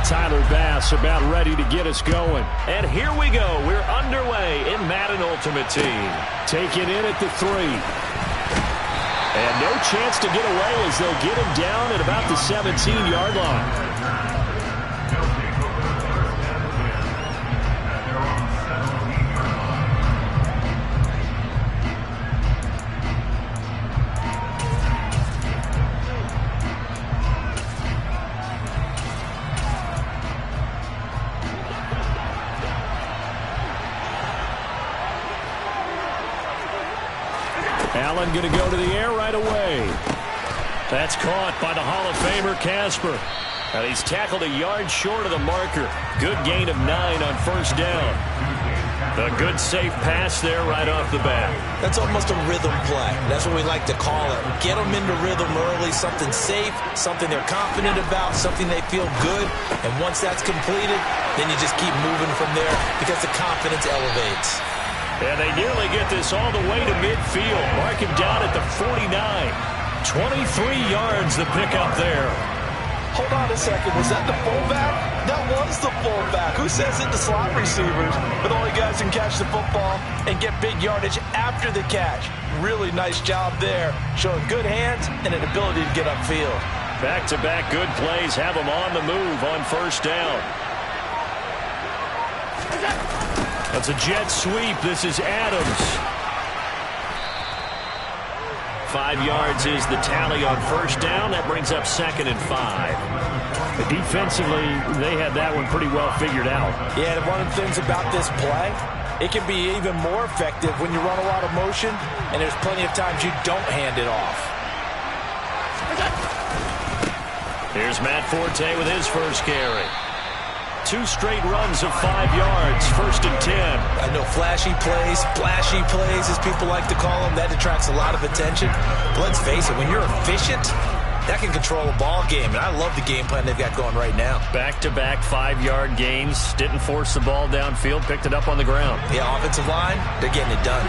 Tyler Bass about ready to get us going. And here we go. We're underway in Madden Ultimate Team. Take it in at the 3. And no chance to get away as they'll get him down at about the 17-yard line. Allen going to go to the air right away. That's caught by the Hall of Famer Casper. And he's tackled a yard short of the marker. Good gain of 9 on first down. A good safe pass there right off the bat. That's almost a rhythm play. That's what we like to call it. Get them into rhythm early, something safe, something they're confident about, something they feel good. And once that's completed, then you just keep moving from there because the confidence elevates. And they nearly get this all the way to midfield. Mark him down at the 49. 23 yards the pickup there. Hold on a second. Was that the fullback? That was the fullback. Who says it to slot receivers? But only guys can catch the football and get big yardage after the catch. Really nice job there. Showing good hands and an ability to get upfield. Back-to-back good plays have them on the move on first down. That's a jet sweep. This is Adams. 5 yards is the tally on first down. That brings up 2nd and 5. Defensively, they had that one pretty well figured out. Yeah, and one of the things about this play, it can be even more effective when you run a lot of motion, and there's plenty of times you don't hand it off. Here's Matt Forte with his first carry. 2 straight runs of 5 yards, 1st and 10. I know flashy plays, splashy plays, as people like to call them, that attracts a lot of attention. But let's face it, when you're efficient, that can control a ball game. And I love the game plan they've got going right now. Back-to-back 5-yard gains. Didn't force the ball downfield, picked it up on the ground. Yeah, offensive line, they're getting it done.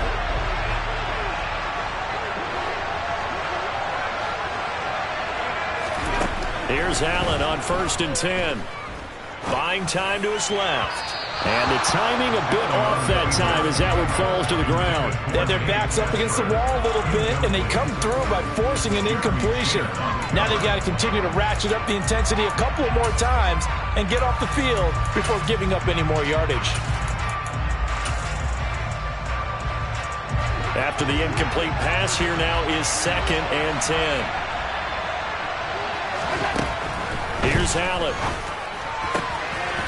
Here's Allen on 1st and 10. Buying time to his left. And the timing a bit off that time as that one falls to the ground. Then their back's up against the wall a little bit, and they come through by forcing an incompletion. Now they've got to continue to ratchet up the intensity a couple of more times and get off the field before giving up any more yardage. After the incomplete pass, here now is 2nd and 10. Here's Allen.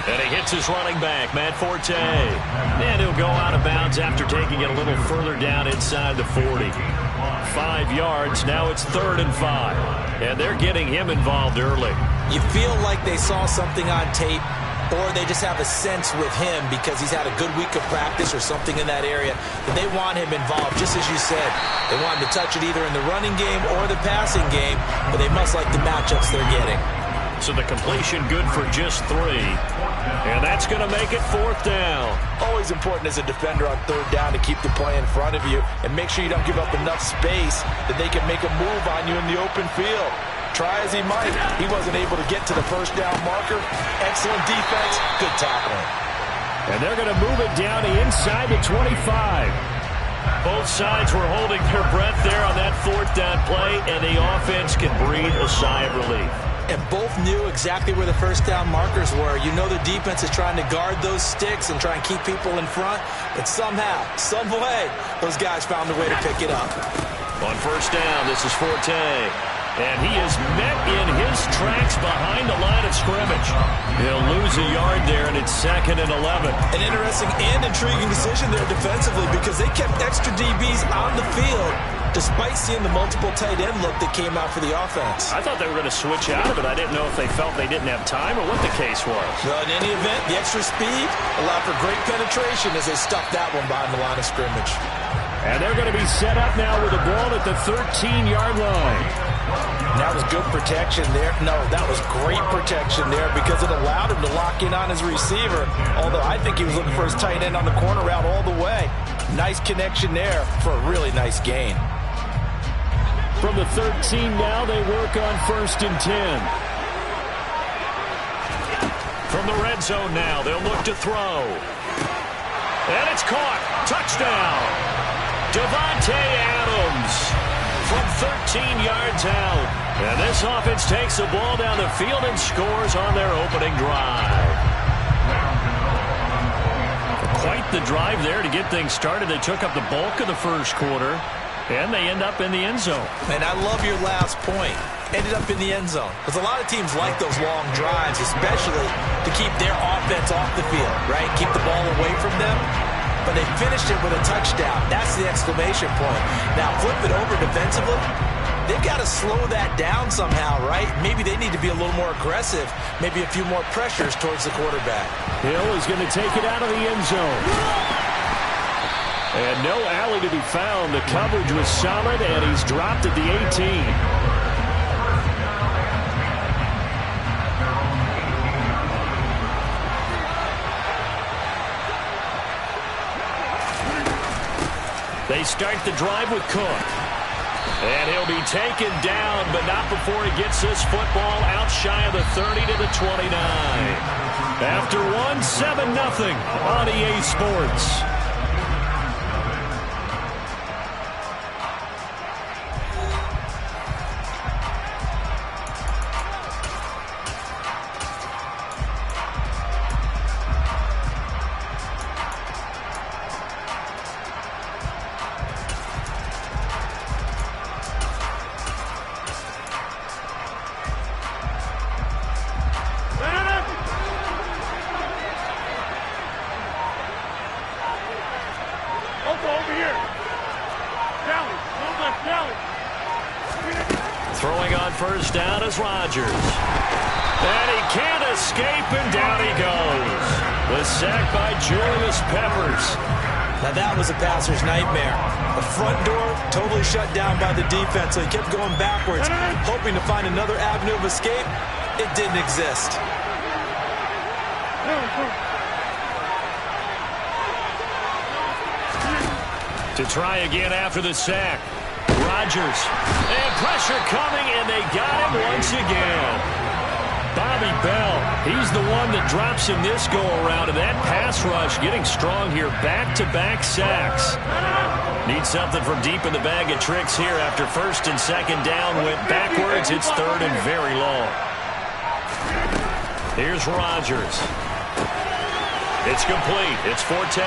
And he hits his running back, Matt Forte. And he'll go out of bounds after taking it a little further down inside the 40. 5 yards, now it's 3rd and 5. And they're getting him involved early. You feel like they saw something on tape, or they just have a sense with him because he's had a good week of practice or something in that area, that they want him involved, just as you said. They want him to touch it either in the running game or the passing game, but they must like the matchups they're getting. So the completion good for just 3. And that's going to make it 4th down. Always important as a defender on 3rd down to keep the play in front of you and make sure you don't give up enough space that they can make a move on you in the open field. Try as he might, he wasn't able to get to the first down marker. Excellent defense, good tackling. And they're going to move it down to inside the 25. Both sides were holding their breath there on that 4th down play, and the offense can breathe a sigh of relief. And both knew exactly where the first down markers were. You know the defense is trying to guard those sticks and try and keep people in front. But somehow, some way, those guys found a way to pick it up. On first down, this is Forte. And he is met in his tracks behind the line of scrimmage. He'll lose a yard there, and it's 2nd and 11. An interesting and intriguing decision there defensively because they kept extra DBs on the field despite seeing the multiple tight end look that came out for the offense. I thought they were going to switch out of it. I didn't know if they felt they didn't have time or what the case was. Well, in any event, the extra speed allowed for great penetration as they stuffed that one behind the line of scrimmage. And they're going to be set up now with the ball at the 13-yard line. That was good protection there. No, that was great protection there because it allowed him to lock in on his receiver, although I think he was looking for his tight end on the corner route all the way. Nice connection there for a really nice gain. From the 13 now, they work on 1st and 10. From the red zone now, they'll look to throw. And it's caught. Touchdown. Davante Adams from 13 yards out. And this offense takes the ball down the field and scores on their opening drive. Quite the drive there to get things started. They took up the bulk of the first quarter, and they end up in the end zone. And I love your last point. Ended up in the end zone. Because a lot of teams like those long drives, especially to keep their offense off the field, right? Keep the ball away from them. But they finished it with a touchdown. That's the exclamation point. Now, flip it over defensively. They've got to slow that down somehow, right? Maybe they need to be a little more aggressive. Maybe a few more pressures towards the quarterback. Hill is going to take it out of the end zone. And no alley to be found. The coverage was solid, and he's dropped at the 18. They start the drive with Cook. And he'll be taken down, but not before he gets this football out shy of the 30 to the 29. After 7-0 on EA Sports. Throwing on first down is Rodgers. And he can't escape, and down he goes. The sack by Julius Peppers. Now that was a passer's nightmare. The front door totally shut down by the defense, so he kept going backwards, hoping to find another avenue of escape. It didn't exist. To try again after the sack. Rodgers. And pressure coming, and they got him once again. Bobby Bell, he's the one that drops in this go-around, and that pass rush getting strong here. Back-to-back sacks. Need something from deep in the bag of tricks here after first and second down went backwards. It's third and very long. Here's Rodgers. It's complete. It's Forte.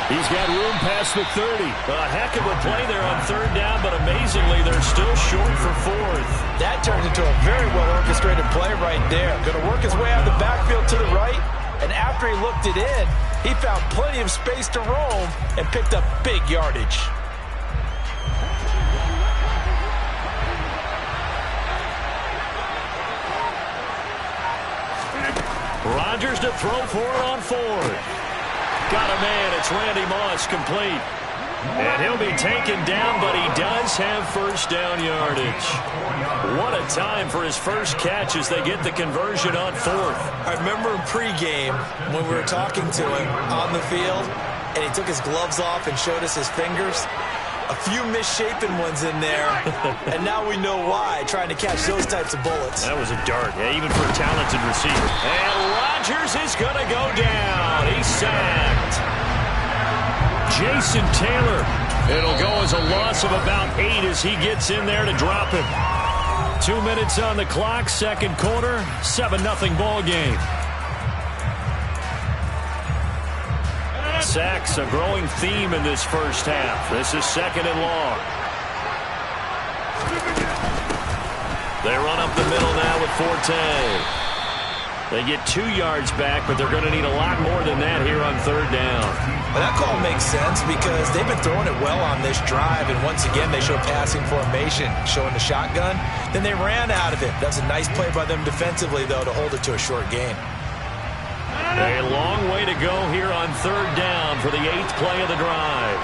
He's got room past the 30. A heck of a play there on third down, but amazingly, they're still short for fourth. That turned into a very well-orchestrated play right there. Going to work his way out of the backfield to the right, and after he looked it in, he found plenty of space to roam and picked up big yardage. Rodgers to throw for it on fourth. Got a man. It's Randy Moss, complete. And he'll be taken down, but he does have first down yardage. What a time for his first catch as they get the conversion on fourth. I remember in pregame when we were talking to him on the field, and he took his gloves off and showed us his fingers. A few misshapen ones in there, and now we know why, trying to catch those types of bullets. That was a dart, even for a talented receiver. And Rodgers is going to go down. He's sacked. Jason Taylor. It'll go as a loss of about 8 as he gets in there to drop him. 2 minutes on the clock, second quarter, 7-0 ball game. Sacks, a growing theme in this first half. This is second and long. They run up the middle now with Forte. They get 2 yards back, but they're going to need a lot more than that here on third down. Well, that call makes sense because they've been throwing it well on this drive, and once again they show passing formation, showing the shotgun. Then they ran out of it. That was a nice play by them defensively, though, to hold it to a short gain. A long way to go here on third down for the 8th play of the drive.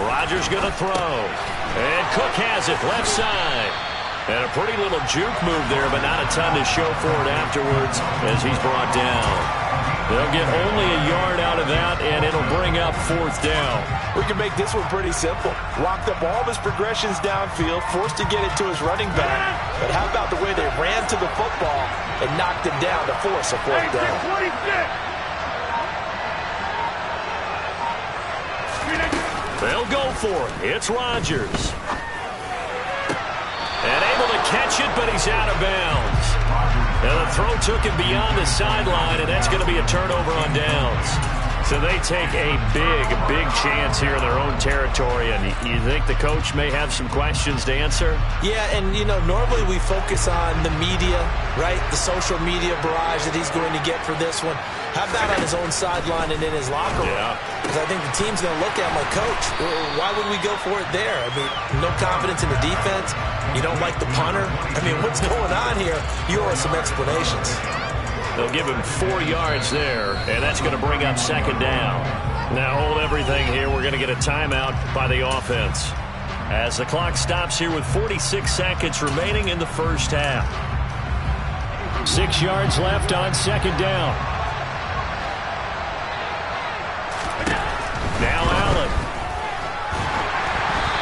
Rodgers going to throw. And Cook has it left side. And a pretty little juke move there, but not a ton to show for it afterwards as he's brought down. They'll get only a yard out of that, and it'll bring up 4th down. We can make this one pretty simple. Locked up all of his progressions downfield, forced to get it to his running back. But how about the way they ran to the football and knocked him down to force a 4th down? They'll go for it. It's Rodgers. And able to catch it, but he's out of bounds. And the throw took him beyond the sideline, and that's going to be a turnover on downs. So they take a big chance here in their own territory. And you think the coach may have some questions to answer? Yeah, and, you know, normally we focus on the media, right? The social media barrage that he's going to get for this one. How about on his own sideline and in his locker room? Yeah. Because I think the team's going to look at him like, Coach, why would we go for it there? I mean, no confidence in the defense. You don't like the punter. I mean, what's going on here? You owe us some explanations. They'll give him 4 yards there, and that's going to bring up 2nd down. Now hold everything here. We're going to get a timeout by the offense as the clock stops here with 46 seconds remaining in the first half. 6 yards left on 2nd down. Now Allen.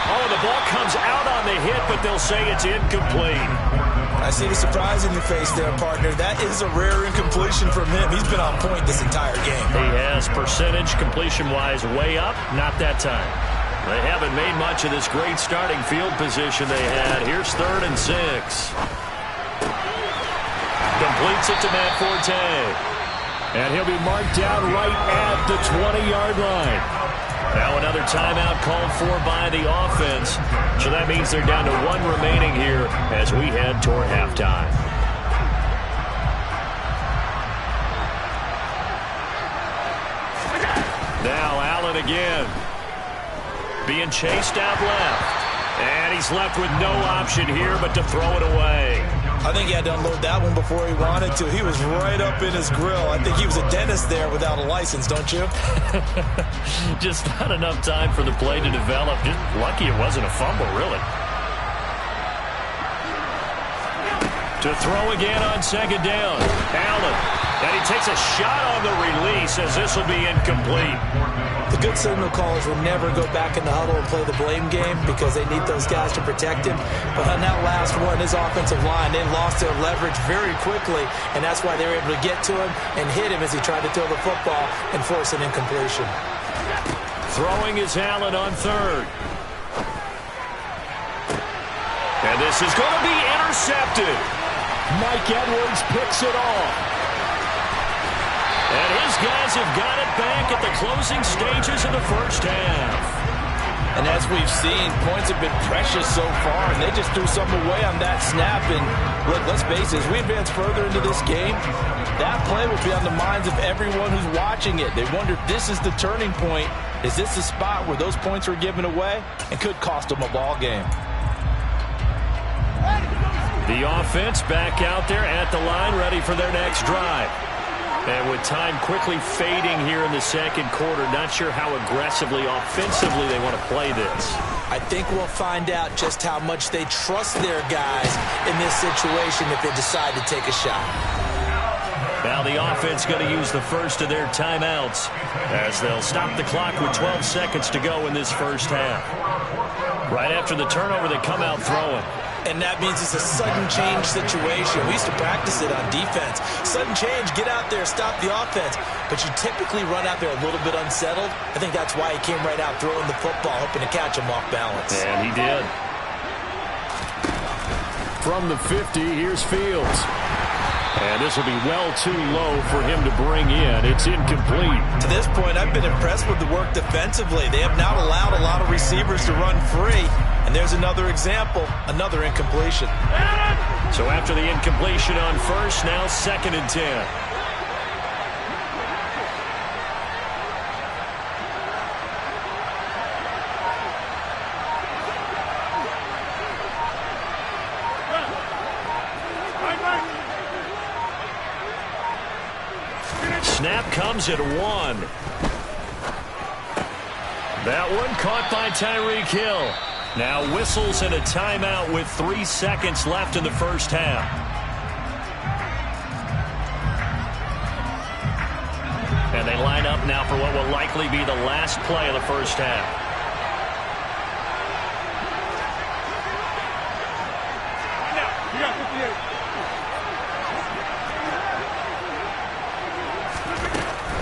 Oh, the ball comes out on the hit, but they'll say it's incomplete. I see the surprise in your face there, partner. That is a rare incompletion from him. He's been on point this entire game. He has percentage completion-wise way up. Not that time. They haven't made much of this great starting field position they had. Here's 3rd and 6. Completes it to Matt Forte. And he'll be marked down right at the 20-yard line. Now another timeout called for by the offense. So that means they're down to 1 remaining here as we head toward halftime. Now Allen again. Being chased out left. And he's left with no option here but to throw it away. I think he had to unload that one before he wanted to. He was right up in his grill. I think he was a dentist there without a license, don't you? Just not enough time for the play to develop. Just lucky it wasn't a fumble, really. To throw again on 2nd down. Allen. And he takes a shot on the release as this will be incomplete. The good signal callers will never go back in the huddle and play the blame game because they need those guys to protect him. But on that last one, his offensive line, they lost their leverage very quickly, and that's why they were able to get to him and hit him as he tried to throw the football and force an incompletion. Throwing is Allen on 3rd. And this is going to be intercepted. Mike Edwards picks it off. And his guys have got it back at the closing stages of the first half. And as we've seen, points have been precious so far, and they just threw some away on that snap. And look, let's face it, as we advance further into this game, that play will be on the minds of everyone who's watching it. They wonder if this is the turning point. Is this the spot where those points were given away and could cost them a ball game? The offense back out there at the line, ready for their next drive. And with time quickly fading here in the 2nd quarter, not sure how aggressively, offensively they want to play this. I think we'll find out just how much they trust their guys in this situation if they decide to take a shot. Now the offense going to use the first of their timeouts as they'll stop the clock with 12 seconds to go in this first half. Right after the turnover, they come out throwing. And that means it's a sudden change situation. We used to practice it on defense. Sudden change, get out there, stop the offense. But you typically run out there a little bit unsettled. I think that's why he came right out throwing the football, hoping to catch him off balance. And he did. From the 50, here's Fields. And this will be well too low for him to bring in. It's incomplete. To this point, I've been impressed with the work defensively. They have not allowed a lot of receivers to run free. And there's another example, another incompletion. So after the incompletion on 1st, now 2nd and 10. Snap comes at 1. That one caught by Tyreek Hill. Now whistles and a timeout with 3 seconds left in the first half. set now for what will likely be the last play of the first half.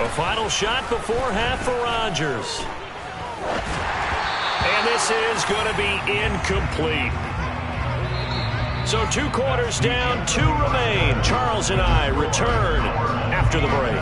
A final shot before half for Rodgers. And this is going to be incomplete. So 2 quarters down, 2 remain. Charles and I return after the break.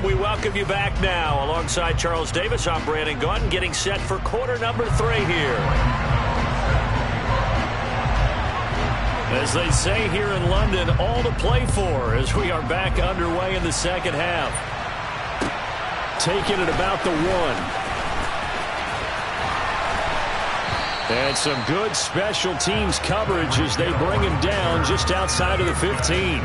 We welcome you back now. Alongside Charles Davis, I'm Brandon Gaudin, getting set for quarter number 3 here. As they say here in London, all to play for as we are back underway in the second half. Taking it about the 1. And some good special teams coverage as they bring him down just outside of the 15.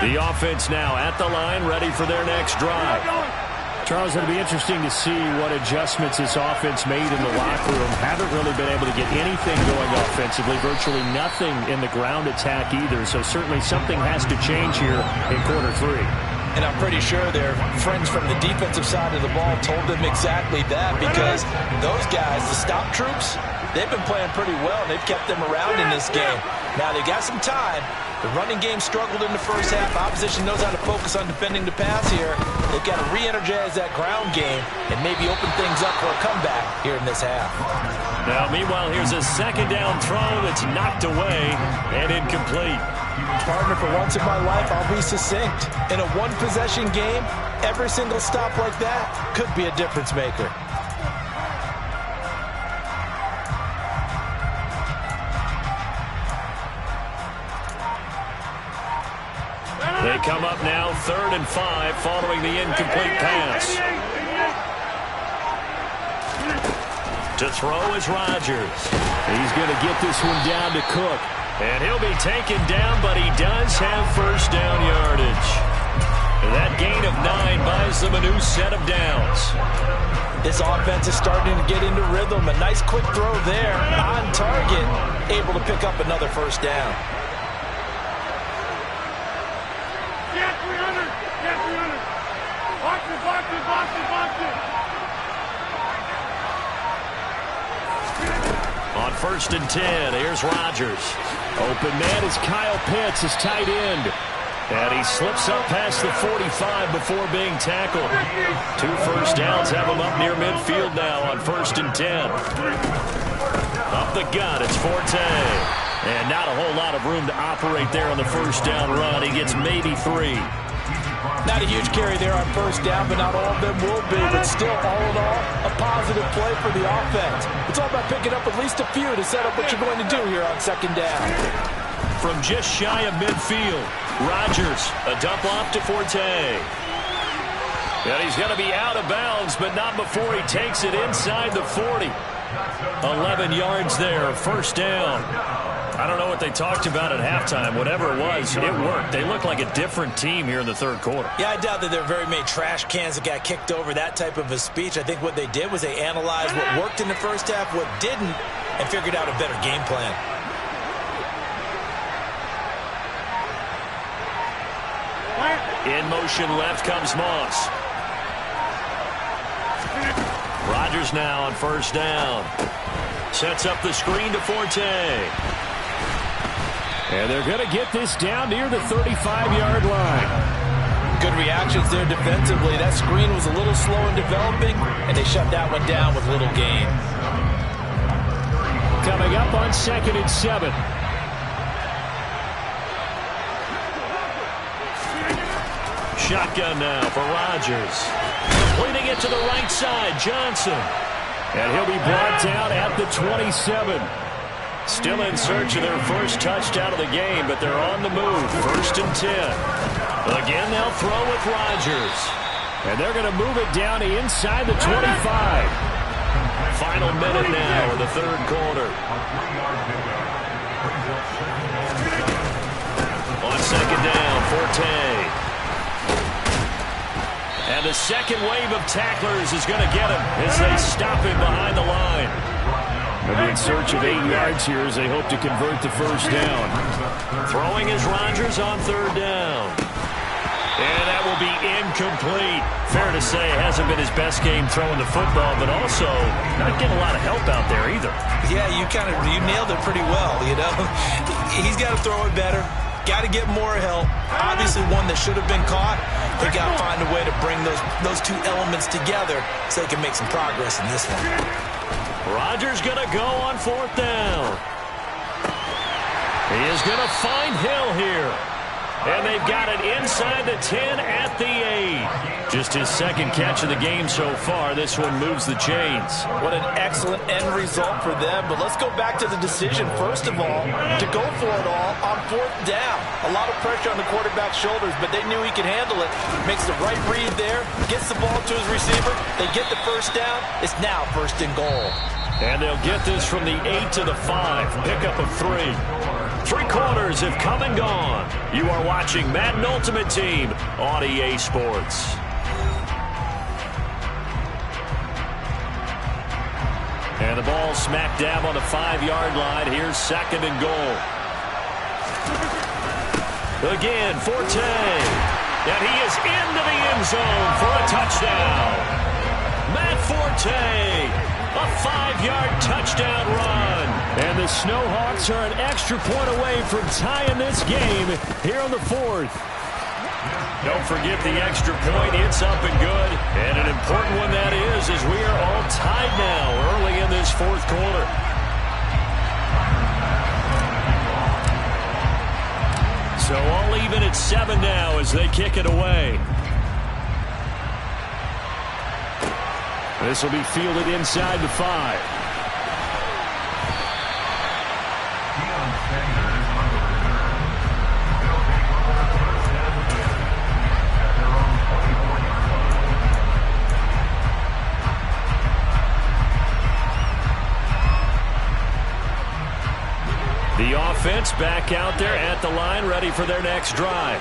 The offense now at the line, ready for their next drive. Charles, it'll be interesting to see what adjustments this offense made in the locker room. Haven't really been able to get anything going offensively, virtually nothing in the ground attack either. So certainly something has to change here in quarter 3. And I'm pretty sure their friends from the defensive side of the ball told them exactly that, because those guys, the stop troops, they've been playing pretty well. They've kept them around in this game. Now they got some time. The running game struggled in the first half. Opposition knows how to focus on defending the pass here. They've got to re-energize that ground game and maybe open things up for a comeback here in this half. Now, meanwhile, here's a second down throw that's knocked away and incomplete. Partner, for once in my life, I'll be succinct. In a one-possession game, every single stop like that could be a difference maker. They come up now 3rd and 5 following the incomplete pass. To throw is Rodgers. He's going to get this one down to Cook. And he'll be taken down, but he does have first down yardage. That gain of 9 buys them a new set of downs. This offense is starting to get into rhythm. A nice quick throw there on target, able to pick up another first down. On 1st and 10, here's Rodgers. Open man is Kyle Pitts, his tight end. And he slips up past the 45 before being tackled. 2 first downs have him up near midfield now on 1st and 10. Up the gut, it's Forte. And not a whole lot of room to operate there on the first down run. He gets maybe 3. Not a huge carry there on first down, but not all of them will be. But still, all in all, a positive play for the offense. It's all about picking up at least a few to set up what you're going to do here on second down. From just shy of midfield, Rodgers, a dump off to Forte. And he's going to be out of bounds, but not before he takes it inside the 40. 11 yards there, first down. I don't know what they talked about at halftime. Whatever it was, it worked. They look like a different team here in the third quarter. Yeah, I doubt that there are very many trash cans that got kicked over, that type of a speech. I think what they did was they analyzed what worked in the first half, what didn't, and figured out a better game plan. In motion left comes Moss. Rodgers now on first down. Sets up the screen to Forte. And they're going to get this down near the 35-yard line. Good reactions there defensively. That screen was a little slow in developing, and they shut that one down with little gain. Coming up on 2nd and 7. Shotgun now for Rodgers. Completing it to the right side, Johnson. And he'll be brought down at the 27. Still in search of their first touchdown of the game, but they're on the move. 1st and 10. Again, they'll throw with Rodgers. And they're going to move it down to inside the 25. Final minute now in the third quarter. On 2nd down, Forte. And the second wave of tacklers is going to get him as they stop him behind the line. They'll be in search of 8 yards here as they hope to convert the first down. Throwing is Rodgers on 3rd down. And that will be incomplete. Fair to say it hasn't been his best game throwing the football, but also not getting a lot of help out there either. Yeah, you nailed it pretty well, you know. He's got to throw it better. Got to get more help. Obviously one that should have been caught. They got to find a way to bring those two elements together so they can make some progress in this one. Rodgers going to go on 4th down. He is going to find Hill here. And they've got it inside the 10 at the 8. Just his second catch of the game so far. This one moves the chains. What an excellent end result for them. But let's go back to the decision, first of all, to go for it all on 4th down. A lot of pressure on the quarterback's shoulders, but they knew he could handle it. Makes the right read there, gets the ball to his receiver. They get the first down. It's now 1st and goal. And they'll get this from the 8 to the 5. Pickup of 3. 3 quarters have come and gone. You are watching Madden Ultimate Team on EA Sports. And the ball smack dab on the 5-yard line. Here's 2nd and goal. Again, Forte. And he is into the end zone for a touchdown. Matt Forte. A 5-yard touchdown run. And the Snowhawks are an extra point away from tying this game here on the 4th. Don't forget the extra point. It's up and good. And an important one that is, as we are all tied now early in this 4th quarter. So all even at 7 now as they kick it away. This will be fielded inside the 5. The offense back out there at the line, ready for their next drive.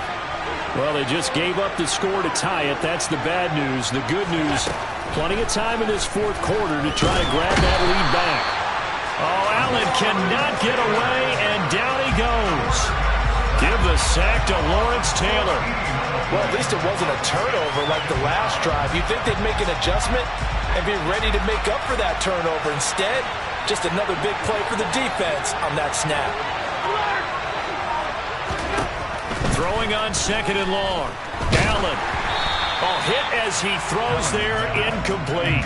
Well, they just gave up the score to tie it. That's the bad news. The good news, plenty of time in this 4th quarter to try to grab that lead back. Oh, Allen cannot get away, and down he goes. Give the sack to Lawrence Taylor. Well, at least it wasn't a turnover like the last drive. You'd think they'd make an adjustment and be ready to make up for that turnover. Instead, just another big play for the defense on that snap. Throwing on 2nd and long. Allen. Hit as he throws there, incomplete.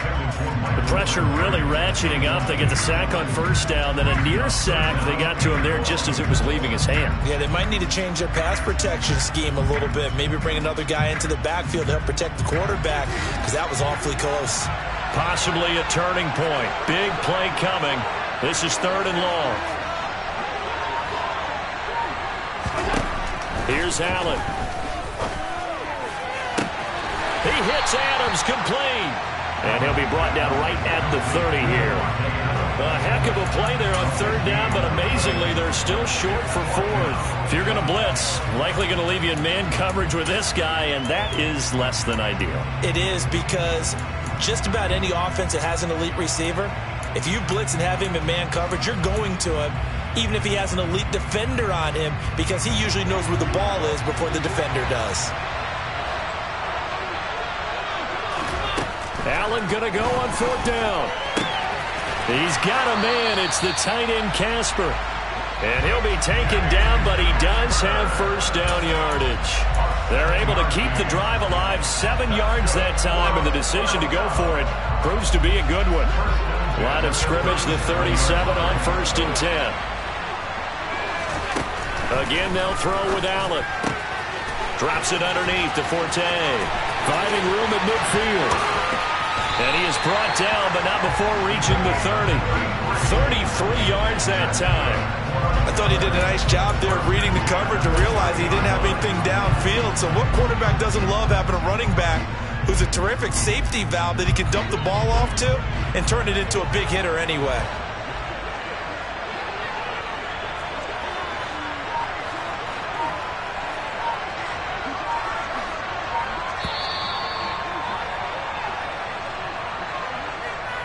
The pressure really ratcheting up. They get the sack on 1st down, then a near sack. They got to him there just as it was leaving his hand. Yeah, they might need to change their pass protection scheme a little bit. Maybe bring another guy into the backfield to help protect the quarterback, because that was awfully close. Possibly a turning point. Big play coming. This is 3rd and long. Here's Allen. He hits Adams, complete. And he'll be brought down right at the 30 here. A heck of a play there on 3rd down, but amazingly, they're still short for 4th. If you're going to blitz, likely going to leave you in man coverage with this guy, and that is less than ideal. It is, because just about any offense that has an elite receiver, if you blitz and have him in man coverage, you're going to him, even if he has an elite defender on him, because he usually knows where the ball is before the defender does. Allen going to go on 4th down. He's got a man. It's the tight end, Casper. And he'll be taken down, but he does have 1st down yardage. They're able to keep the drive alive, 7 yards that time, and the decision to go for it proves to be a good one. Line of scrimmage, the 37 on 1st and 10. Again, they'll throw with Allen. Drops it underneath to Forte. Finding room at midfield. And he is brought down, but not before reaching the 30. 33 yards that time. I thought he did a nice job there of reading the coverage to realize he didn't have anything downfield. So what quarterback doesn't love having a running back who's a terrific safety valve that he can dump the ball off to and turn it into a big hitter anyway?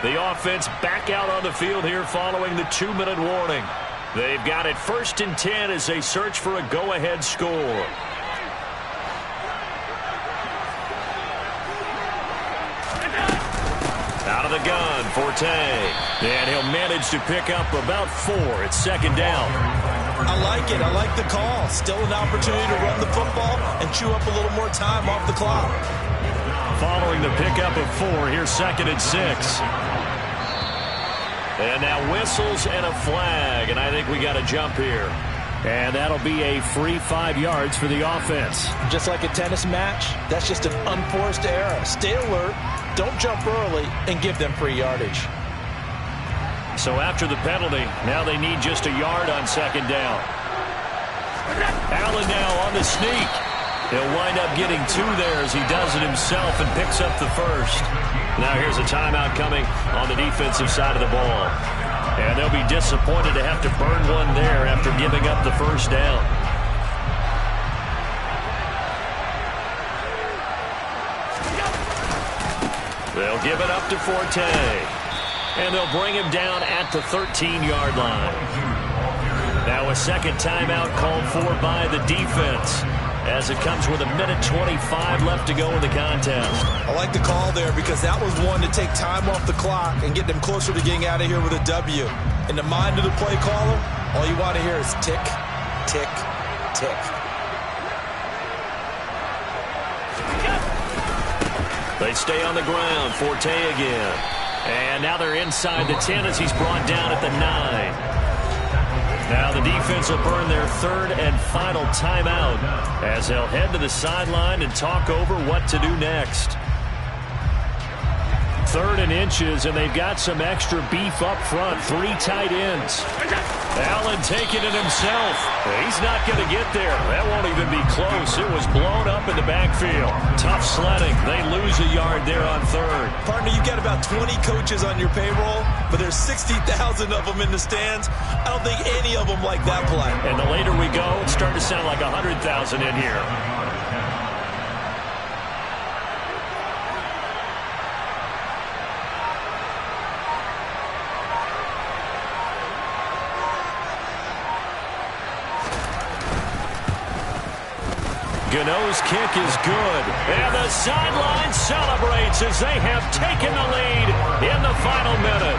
The offense back out on the field here following the 2-minute warning. They've got it 1st and 10 as they search for a go-ahead score. Out of the gun, Forte. And he'll manage to pick up about 4. It's 2nd down. I like it. I like the call. Still an opportunity to run the football and chew up a little more time off the clock. Following the pickup of 4, here's 2nd and 6. And now whistles and a flag, and I think we got a jump here. And that'll be a free 5 yards for the offense. Just like a tennis match, that's just an unforced error. Stay alert, don't jump early, and give them free yardage. So after the penalty, now they need just a yard on 2nd down. Allen now on the sneak. He'll wind up getting 2 there as he does it himself and picks up the 1st. Now here's a timeout coming on the defensive side of the ball. And they'll be disappointed to have to burn one there after giving up the 1st down. They'll give it up to Forte. And they'll bring him down at the 13-yard line. Now a 2nd timeout called for by the defense, as it comes with 1:25 left to go in the contest. I like the call there because that was one to take time off the clock and get them closer to getting out of here with a W. In the mind of the play caller, all you want to hear is tick, tick, tick. They stay on the ground. Forte again. And now they're inside the 10 as he's brought down at the 9. Now the defense will burn their 3rd and final timeout as they'll head to the sideline and talk over what to do next. 3rd and inches, and they've got some extra beef up front. 3 tight ends. Allen taking it himself. He's not going to get there. That won't even be close. It was blown up in the backfield. Tough sledding. They lose a yard there on 3rd. Partner, you got about 20 coaches on your payroll, but there's 60,000 of them in the stands. I don't think any of them like that play. And the later we go, it's starting to sound like 100,000 in here. Gano's kick is good. And the sideline celebrates as they have taken the lead in the final minute.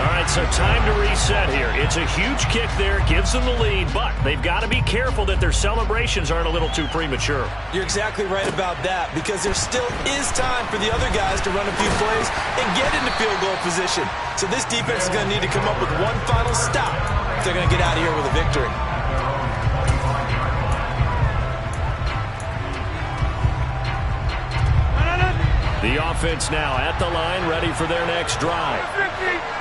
All right, so time to reset here. It's a huge kick there, gives them the lead, but they've got to be careful that their celebrations aren't a little too premature. You're exactly right about that, because there still is time for the other guys to run a few plays and get into field goal position. So this defense is going to need to come up with one final stop if they're going to get out of here with a victory. The offense now at the line, ready for their next drive.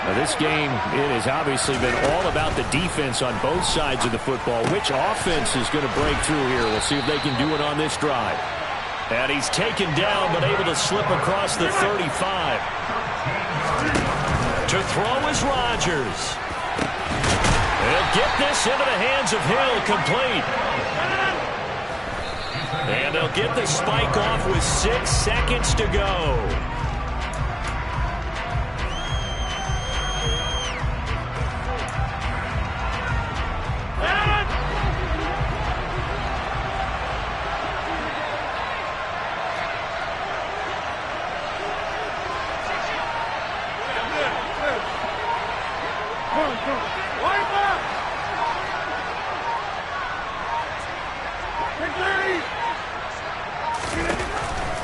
Now this game, it has obviously been all about the defense on both sides of the football. Which offense is going to break through here? We'll see if they can do it on this drive. And he's taken down, but able to slip across the 35. To throw is Rodgers. He'll get this into the hands of Hill, complete. And they'll get the spike off with 6 seconds to go.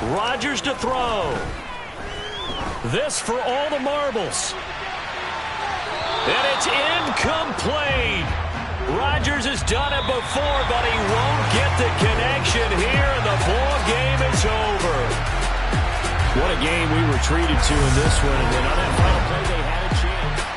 Rodgers to throw. This for all the marbles. And it's incomplete. Rodgers has done it before, but he won't get the connection here, and the ball game is over. What a game we were treated to in this one. And then on that final play, they had a chance.